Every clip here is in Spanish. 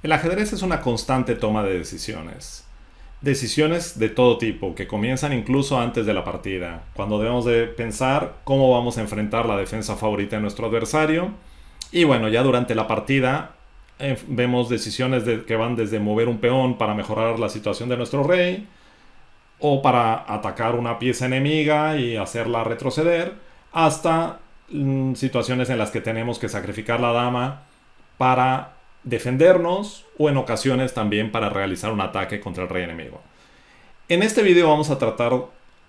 El ajedrez es una constante toma de decisiones. Decisiones de todo tipo, que comienzan incluso antes de la partida, cuando debemos de pensar cómo vamos a enfrentar la defensa favorita de nuestro adversario. Y bueno, ya durante la partida vemos decisiones que van desde mover un peón para mejorar la situación de nuestro rey, o para atacar una pieza enemiga y hacerla retroceder, hasta situaciones en las que tenemos que sacrificar la dama para defendernos, o en ocasiones también para realizar un ataque contra el rey enemigo. En este video vamos a tratar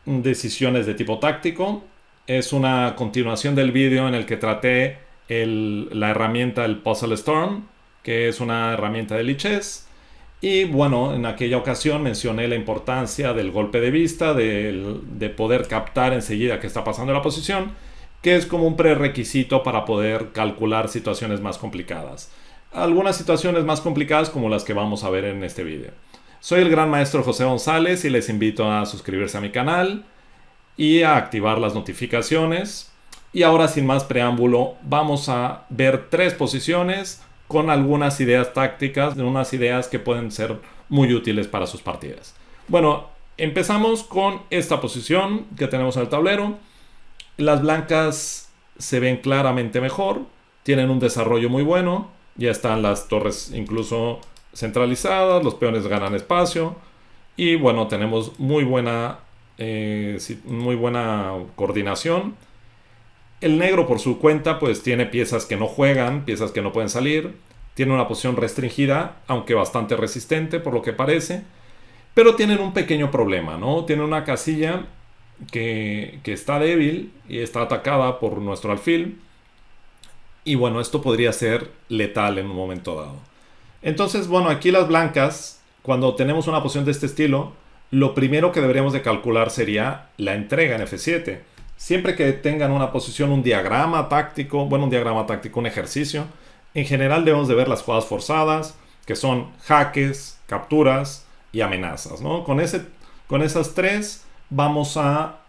decisiones de tipo táctico. Es una continuación del video en el que traté la herramienta del Puzzle Storm, que es una herramienta de Lichess. Y bueno, en aquella ocasión mencioné la importancia del golpe de vista, de poder captar enseguida qué está pasando en la posición, que es como un prerequisito para poder calcular situaciones más complicadas. Algunas situaciones más complicadas como las que vamos a ver en este video. Soy el gran maestro José González y les invito a suscribirse a mi canal y a activar las notificaciones. Y ahora, sin más preámbulo, vamos a ver 3 posiciones con algunas ideas tácticas, unas ideas que pueden ser muy útiles para sus partidas. Bueno, empezamos con esta posición que tenemos en el tablero. Las blancas se ven claramente mejor, tienen un desarrollo muy bueno, ya están las torres incluso centralizadas, los peones ganan espacio y bueno, tenemos muy buena coordinación. El negro por su cuenta pues tiene piezas que no juegan, piezas que no pueden salir, tiene una posición restringida, aunque bastante resistente por lo que parece, pero tienen un pequeño problema, ¿no? Tienen una casilla que está débil y está atacada por nuestro alfil, y bueno, esto podría ser letal en un momento dado. Entonces, bueno, aquí las blancas, cuando tenemos una posición de este estilo, lo primero que deberíamos de calcular sería la entrega en F7. Siempre que tengan una posición, un diagrama táctico, un ejercicio, en general debemos de ver las jugadas forzadas, que son jaques, capturas y amenazas, ¿no? Con esas 3 vamos a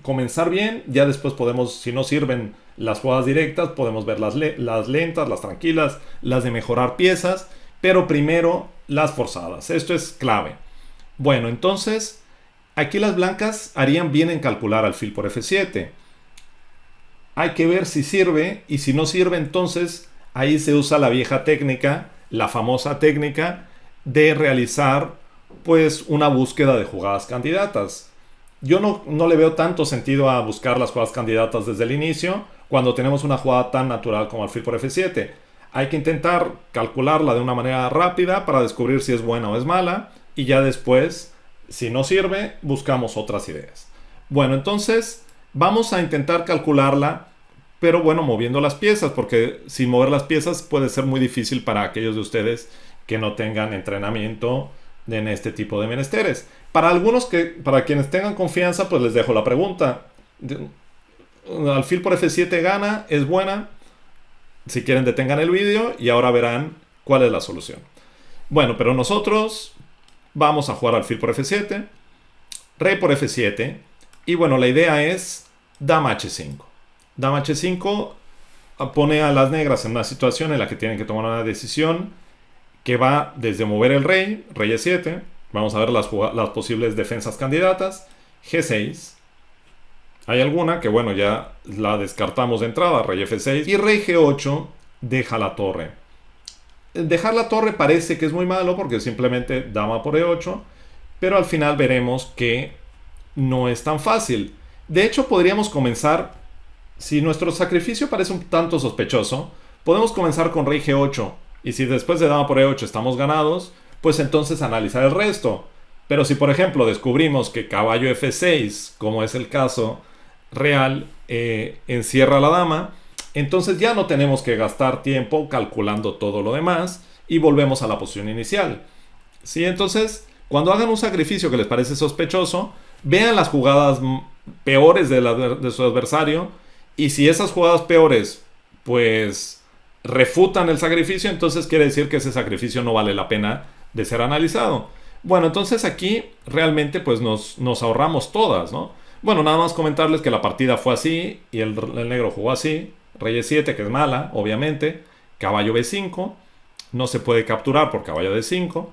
comenzar bien. Ya después podemos, si no sirven las jugadas directas, podemos ver las lentas, las tranquilas, las de mejorar piezas, pero primero las forzadas. Esto es clave. Bueno, entonces aquí las blancas harían bien en calcular alfil por F7. Hay que ver si sirve, y si no sirve, entonces ahí se usa la vieja técnica, la famosa técnica de realizar pues una búsqueda de jugadas candidatas. Yo no le veo tanto sentido a buscar las jugadas candidatas desde el inicio cuando tenemos una jugada tan natural como alfil por F7. Hay que intentar calcularla de una manera rápida para descubrir si es buena o es mala, y ya después, si no sirve, buscamos otras ideas. Bueno, entonces vamos a intentar calcularla, pero bueno, moviendo las piezas, porque sin mover las piezas puede ser muy difícil para aquellos de ustedes que no tengan entrenamiento en este tipo de menesteres. Para quienes tengan confianza, pues les dejo la pregunta. Alfil por F7 gana, es buena. Si quieren, detengan el vídeo y ahora verán cuál es la solución. Bueno, pero nosotros vamos a jugar alfil por F7, rey por F7, y bueno, la idea es dama H5. Dama H5 pone a las negras en una situación en la que tienen que tomar una decisión que va desde mover el rey, rey E7, vamos a ver las posibles defensas candidatas, G6, hay alguna que bueno, ya la descartamos de entrada, rey F6, y rey G8 deja la torre. Dejar la torre parece que es muy malo porque simplemente dama por E8, pero al final veremos que no es tan fácil. De hecho, podríamos comenzar, si nuestro sacrificio parece un tanto sospechoso, podemos comenzar con rey G8, y si después de dama por E8 estamos ganados, pues entonces analizar el resto. Pero si por ejemplo descubrimos que caballo F6, como es el caso real, encierra a la dama, entonces ya no tenemos que gastar tiempo calculando todo lo demás y volvemos a la posición inicial. ¿Sí? Entonces, cuando hagan un sacrificio que les parece sospechoso, vean las jugadas peores de su adversario, y si esas jugadas peores pues refutan el sacrificio, entonces quiere decir que ese sacrificio no vale la pena de ser analizado. Bueno, entonces aquí realmente pues nos ahorramos todas, ¿no? Bueno, nada más comentarles que la partida fue así y el negro jugó así. Rey E7, que es mala, obviamente. Caballo B5. no se puede capturar por caballo D5.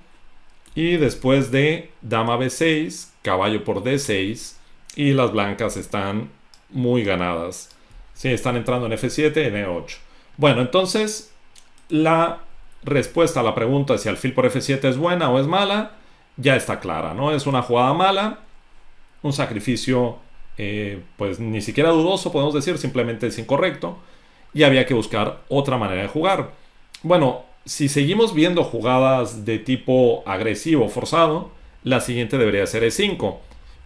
Y después de dama B6, caballo por D6. Y las blancas están muy ganadas. Sí, están entrando en F7 y en E8. Bueno, entonces la respuesta a la pregunta de si alfil por F7 es buena o es mala ya está clara, ¿no? Es una jugada mala, un sacrificio pues ni siquiera dudoso, podemos decir, simplemente es incorrecto y había que buscar otra manera de jugar. Bueno, si seguimos viendo jugadas de tipo agresivo forzado, la siguiente debería ser E5.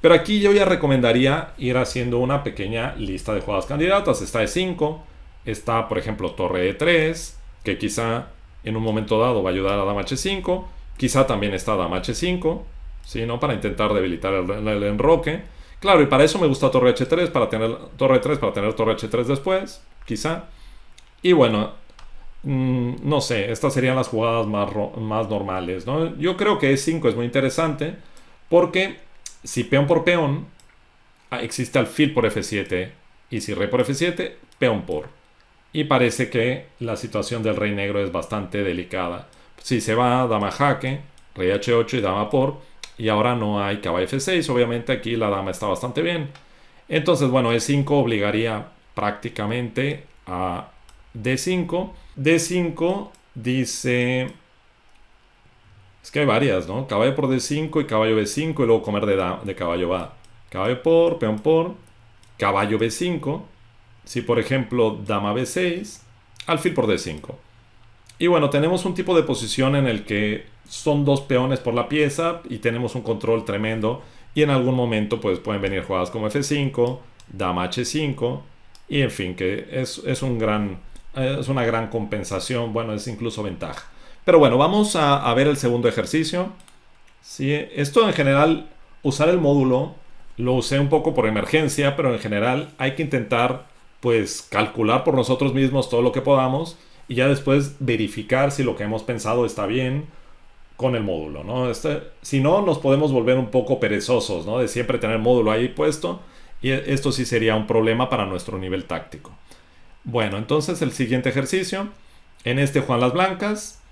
Pero aquí yo ya recomendaría ir haciendo una pequeña lista de jugadas candidatas. Está E5, está por ejemplo torre E3, que quizá en un momento dado va a ayudar a dama H5, quizá también está dama H5, ¿sí? ¿No? Para intentar debilitar el enroque. Claro, y para eso me gusta torre H3, para tener torre H3 después, quizá. Y bueno, no sé, estas serían las jugadas más normales, ¿no? Yo creo que E5 es muy interesante porque si peón por peón existe alfil por F7 y si rey por F7, peón por. Y parece que la situación del rey negro es bastante delicada. Si se va dama jaque, rey H8 y dama por, y ahora no hay caballo F6, obviamente aquí la dama está bastante bien. Entonces, bueno, E5 obligaría prácticamente a D5. D5 dice... Es que hay varias, ¿no? Caballo por D5 y caballo B5 y luego comer de caballo A. Caballo por, peón por, caballo B5. Si por ejemplo dama B6, alfil por D5. Y bueno, tenemos un tipo de posición en el que son dos peones por la pieza y tenemos un control tremendo. Y en algún momento pues pueden venir jugadas como F5, dama H5. Y en fin, que es una gran compensación. Bueno, es incluso ventaja. Pero bueno, vamos a ver el segundo ejercicio. ¿Sí? Esto en general, usar el módulo, lo usé un poco por emergencia, pero en general hay que intentar pues calcular por nosotros mismos todo lo que podamos y ya después verificar si lo que hemos pensado está bien con el módulo, ¿no? Si no, nos podemos volver un poco perezosos, ¿no? De siempre tener el módulo ahí puesto y esto sí sería un problema para nuestro nivel táctico. Bueno, entonces el siguiente ejercicio, en este juegan las blancas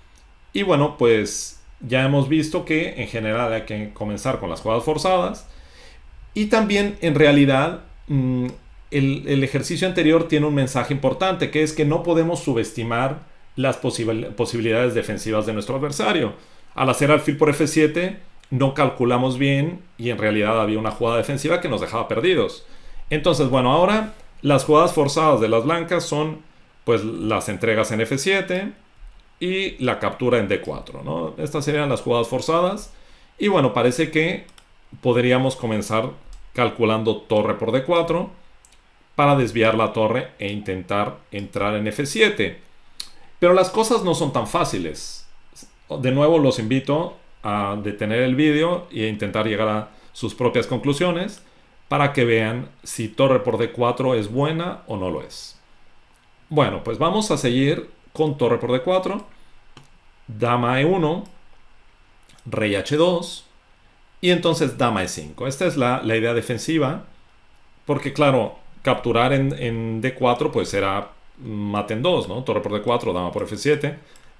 y bueno, pues ya hemos visto que en general hay que comenzar con las jugadas forzadas y también en realidad el ejercicio anterior tiene un mensaje importante, que es que no podemos subestimar las posibilidades defensivas de nuestro adversario. Al hacer alfil por F7 no calculamos bien y en realidad había una jugada defensiva que nos dejaba perdidos. Entonces, bueno, ahora las jugadas forzadas de las blancas son pues las entregas en F7 y la captura en D4, ¿no? Estas serían las jugadas forzadas y bueno, parece que podríamos comenzar calculando torre por D4 para desviar la torre e intentar entrar en F7. Pero las cosas no son tan fáciles. De nuevo los invito a detener el vídeo e intentar llegar a sus propias conclusiones para que vean si torre por D4 es buena o no lo es. Bueno, pues vamos a seguir con torre por D4, dama E1, rey H2 y entonces dama E5. Esta es la idea defensiva porque claro, capturar en D4 pues será mate en 2, ¿no? Torre por D4, dama por F7,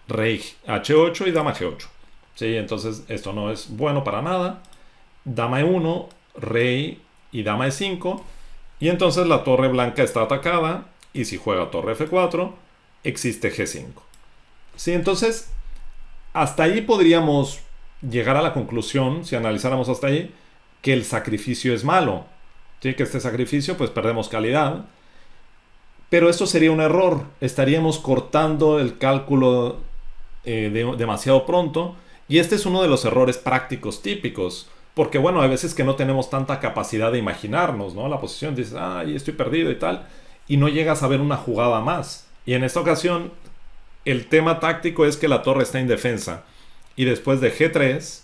rey H8 y dama G8. ¿Sí? Entonces esto no es bueno para nada. Dama E1, rey y dama E5. Y entonces la torre blanca está atacada. Y si juega torre F4, existe G5. ¿Sí? Entonces, hasta ahí podríamos llegar a la conclusión, si analizáramos hasta ahí, que el sacrificio es malo. ¿Sí? Que este sacrificio, pues perdemos calidad. Pero esto sería un error. Estaríamos cortando el cálculo demasiado pronto. Y este es uno de los errores prácticos típicos. Porque bueno, hay veces que no tenemos tanta capacidad de imaginarnos, ¿no? La posición, dices, ay, estoy perdido y tal. Y no llegas a ver una jugada más. Y en esta ocasión, el tema táctico es que la torre está indefensa. Y después de G3,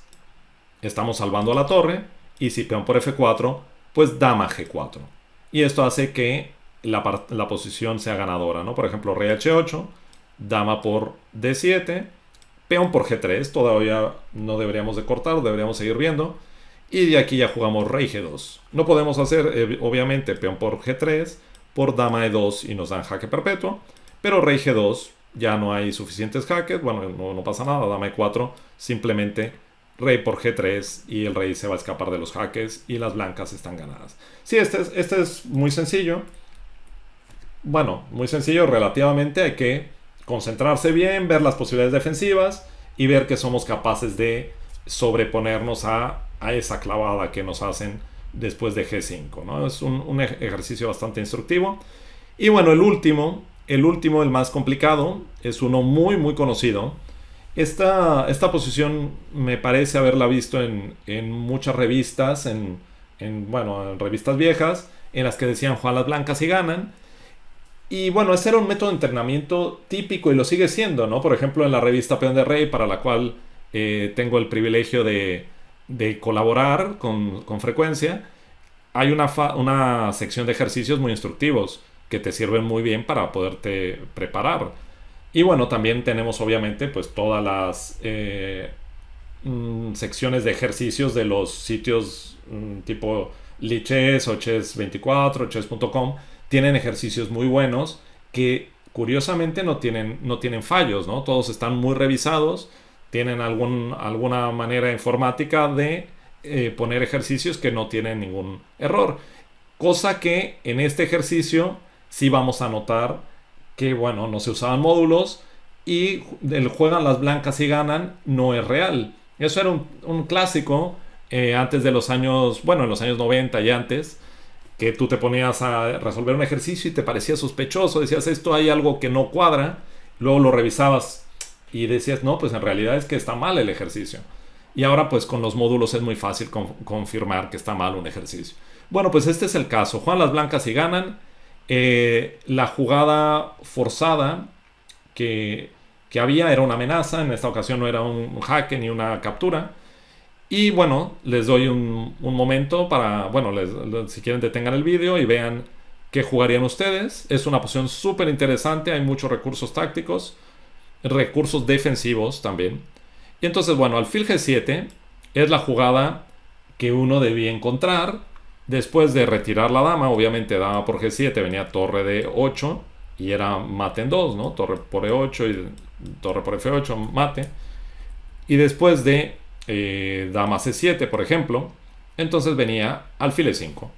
estamos salvando a la torre. Y si peón por F4, pues dama G4. Y esto hace que la posición sea ganadora, ¿no? Por ejemplo, rey H8, dama por D7, peón por G3. Todavía no deberíamos de cortar, deberíamos seguir viendo. Y de aquí ya jugamos rey G2. No podemos hacer, obviamente, peón por G3, por dama E2 y nos dan jaque perpetuo. Pero rey G2 ya no hay suficientes jaques, bueno, no pasa nada, dama E4, simplemente rey por G3 y el rey se va a escapar de los jaques y las blancas están ganadas. Sí, este es muy sencillo. Bueno, muy sencillo relativamente, hay que concentrarse bien, ver las posibilidades defensivas y ver que somos capaces de sobreponernos a esa clavada que nos hacen después de G5, ¿no? Es un ejercicio bastante instructivo. Y bueno, el más complicado, es uno muy conocido. Esta posición me parece haberla visto en muchas revistas, bueno, en revistas viejas, en las que decían Juan las blancas y ganan. Y bueno, ese era un método de entrenamiento típico y lo sigue siendo, ¿no? Por ejemplo, en la revista Peón de Rey, para la cual tengo el privilegio de colaborar con frecuencia, hay una sección de ejercicios muy instructivos que te sirven muy bien para poderte preparar. Y bueno, también tenemos obviamente pues todas las secciones de ejercicios de los sitios tipo Lichess o Chess24, Chess.com, tienen ejercicios muy buenos que curiosamente no tienen fallos, ¿no? Todos están muy revisados, tienen alguna manera informática de poner ejercicios que no tienen ningún error. Cosa que en este ejercicio sí vamos a notar que, bueno, no se usaban módulos y el juegan las blancas y ganan no es real. Eso era un clásico antes de los años, bueno, en los años 90 y antes, que tú te ponías a resolver un ejercicio y te parecía sospechoso, decías esto hay algo que no cuadra, luego lo revisabas y decías no, pues en realidad es que está mal el ejercicio. Y ahora pues con los módulos es muy fácil confirmar que está mal un ejercicio. Bueno, pues este es el caso. Juegan las blancas y ganan. La jugada forzada que había era una amenaza. En esta ocasión no era un jaque ni una captura. Y bueno, les doy un momento para, bueno, si quieren detengan el vídeo y vean qué jugarían ustedes. Es una posición súper interesante, hay muchos recursos tácticos, recursos defensivos también. Y entonces, bueno, alfil G7 es la jugada que uno debía encontrar después de retirar la dama. Obviamente dama por G7 venía torre de 8 y era mate en 2, ¿no? Torre por E8 y torre por F8, mate. Y después de dama C7, por ejemplo, entonces venía alfil E5,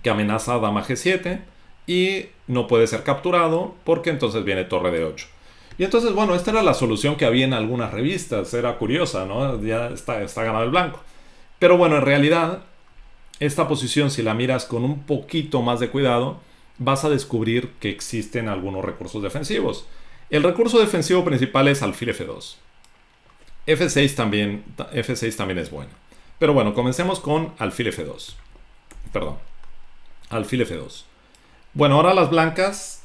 que amenaza a dama G7 y no puede ser capturado porque entonces viene torre de 8. Y entonces, bueno, esta era la solución que había en algunas revistas, era curiosa, ¿no? Ya está ganado el blanco. Pero bueno, en realidad, esta posición, si la miras con un poquito más de cuidado, vas a descubrir que existen algunos recursos defensivos. El recurso defensivo principal es alfil F2. F6 también es bueno. Pero bueno, comencemos con alfil F2. Perdón, alfil F2. Bueno, ahora las blancas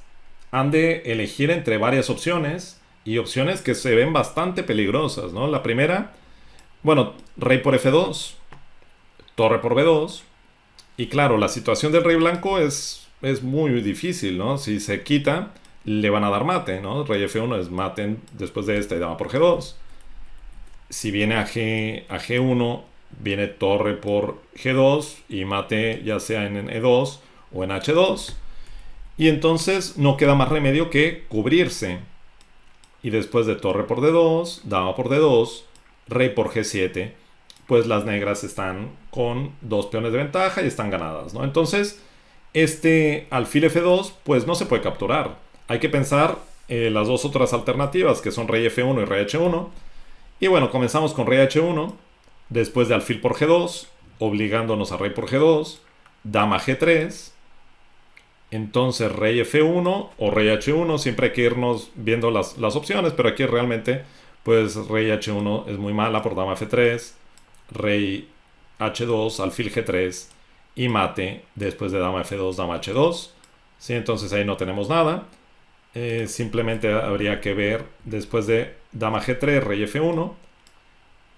han de elegir entre varias opciones y opciones que se ven bastante peligrosas, ¿no? La primera, bueno, rey por F2, torre por B2. Y claro, la situación del rey blanco es muy difícil, ¿no? Si se quita, le van a dar mate, ¿no? Rey F1 es mate después de este, dama por G2. Si viene a G1, viene torre por G2 y mate ya sea en E2 o en H2. Y entonces no queda más remedio que cubrirse. Y después de torre por D2, dama por D2, rey por G7, pues las negras están con 2 peones de ventaja y están ganadas, ¿no? Entonces, este alfil F2, pues no se puede capturar. Hay que pensar las dos otras alternativas, que son rey F1 y rey H1. Y bueno, comenzamos con rey H1, después de alfil por G2, obligándonos a rey por G2, dama G3, entonces rey F1 o rey H1, siempre hay que irnos viendo las opciones, pero aquí realmente pues rey H1 es muy mala por dama F3, rey H2, alfil G3 y mate después de dama F2, dama H2. ¿Sí? Entonces ahí no tenemos nada. Simplemente habría que ver después de dama G3, rey F1,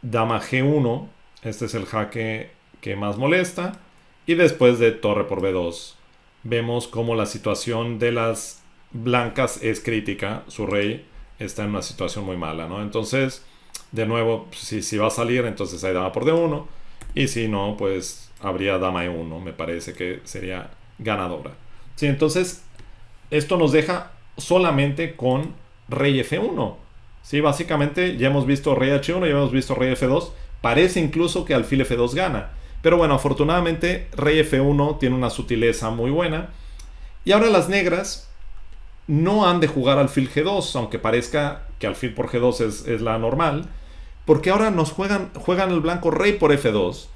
dama G1, este es el jaque que más molesta, y después de torre por B2 vemos como la situación de las blancas es crítica, su rey está en una situación muy mala, ¿no? Entonces, de nuevo, si va a salir, entonces hay dama por D1, y si no, pues habría dama E1, me parece que sería ganadora. Sí, entonces, esto nos deja solamente con rey F1. Sí, básicamente ya hemos visto rey H1, ya hemos visto rey F2. Parece incluso que alfil F2 gana. Pero bueno, afortunadamente rey F1 tiene una sutileza muy buena. Y ahora las negras no han de jugar alfil G2, aunque parezca que alfil por G2 es la normal. Porque ahora nos juegan el blanco rey por F2.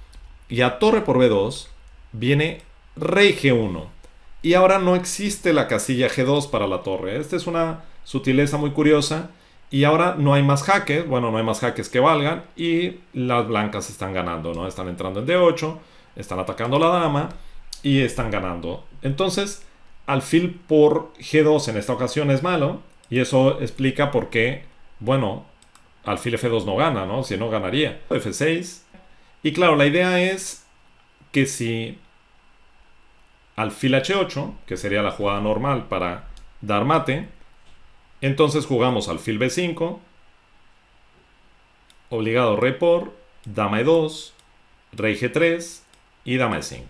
Y a torre por B2 viene rey G1. Y ahora no existe la casilla G2 para la torre. Esta es una sutileza muy curiosa. Y ahora no hay más jaques. Bueno, no hay más jaques que valgan. Y las blancas están ganando, ¿no? Están entrando en D8. Están atacando a la dama. Y están ganando. Entonces, alfil por G2 en esta ocasión es malo. Y eso explica por qué, bueno, alfil F2 no gana, ¿no? Si no, ganaría. F6. Y claro, la idea es que si alfil H8, que sería la jugada normal para dar mate, entonces jugamos alfil B5, obligado rey por, dama E2, rey G3 y dama E5.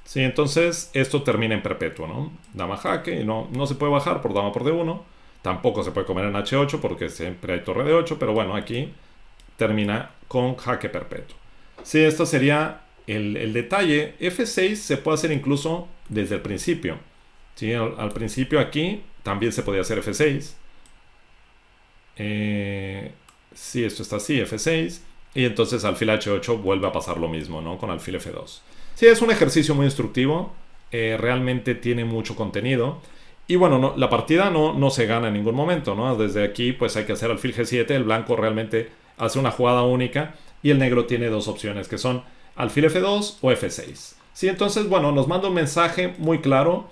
Sí, entonces esto termina en perpetuo, ¿no? Dama jaque, y no se puede bajar por dama por D1, tampoco se puede comer en H8 porque siempre hay torre D8, pero bueno, aquí termina con jaque perpetuo. Sí, esto sería el detalle. F6 se puede hacer incluso desde el principio. ¿Sí? Al principio aquí también se podía hacer F6. Sí, esto está así, F6. Y entonces alfil H8 vuelve a pasar lo mismo, ¿no? Con alfil F2. Sí, es un ejercicio muy instructivo. Realmente tiene mucho contenido. Y bueno, la partida no se gana en ningún momento, ¿no? Desde aquí pues hay que hacer alfil G7. El blanco realmente hace una jugada única. Y el negro tiene dos opciones, que son alfil F2 o F6. Sí, entonces, bueno, nos manda un mensaje muy claro.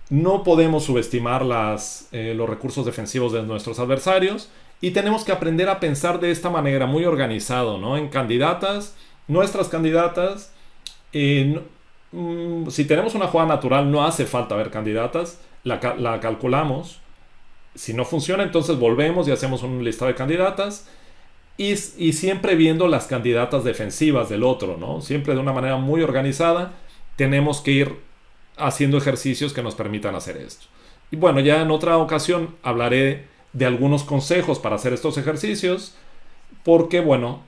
No podemos subestimar los recursos defensivos de nuestros adversarios. Y tenemos que aprender a pensar de esta manera, muy organizado, ¿no? En candidatas, nuestras candidatas. Si tenemos una jugada natural, no hace falta ver candidatas. La calculamos. Si no funciona, entonces volvemos y hacemos un listado de candidatas. Y siempre viendo las candidatas defensivas del otro, ¿no? Siempre de una manera muy organizada. Tenemos que ir haciendo ejercicios que nos permitan hacer esto. Y bueno, ya en otra ocasión hablaré de algunos consejos para hacer estos ejercicios. Porque, bueno,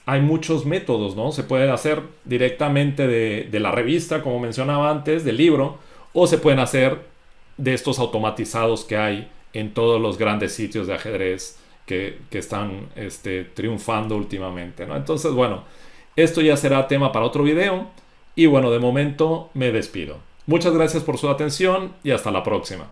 hay muchos métodos, ¿no? Se puede hacer directamente de la revista, como mencionaba antes, del libro. O se pueden hacer de estos automatizados que hay en todos los grandes sitios de ajedrez que están triunfando últimamente, ¿no? Entonces, bueno, esto ya será tema para otro video. Y bueno, de momento me despido. Muchas gracias por su atención y hasta la próxima.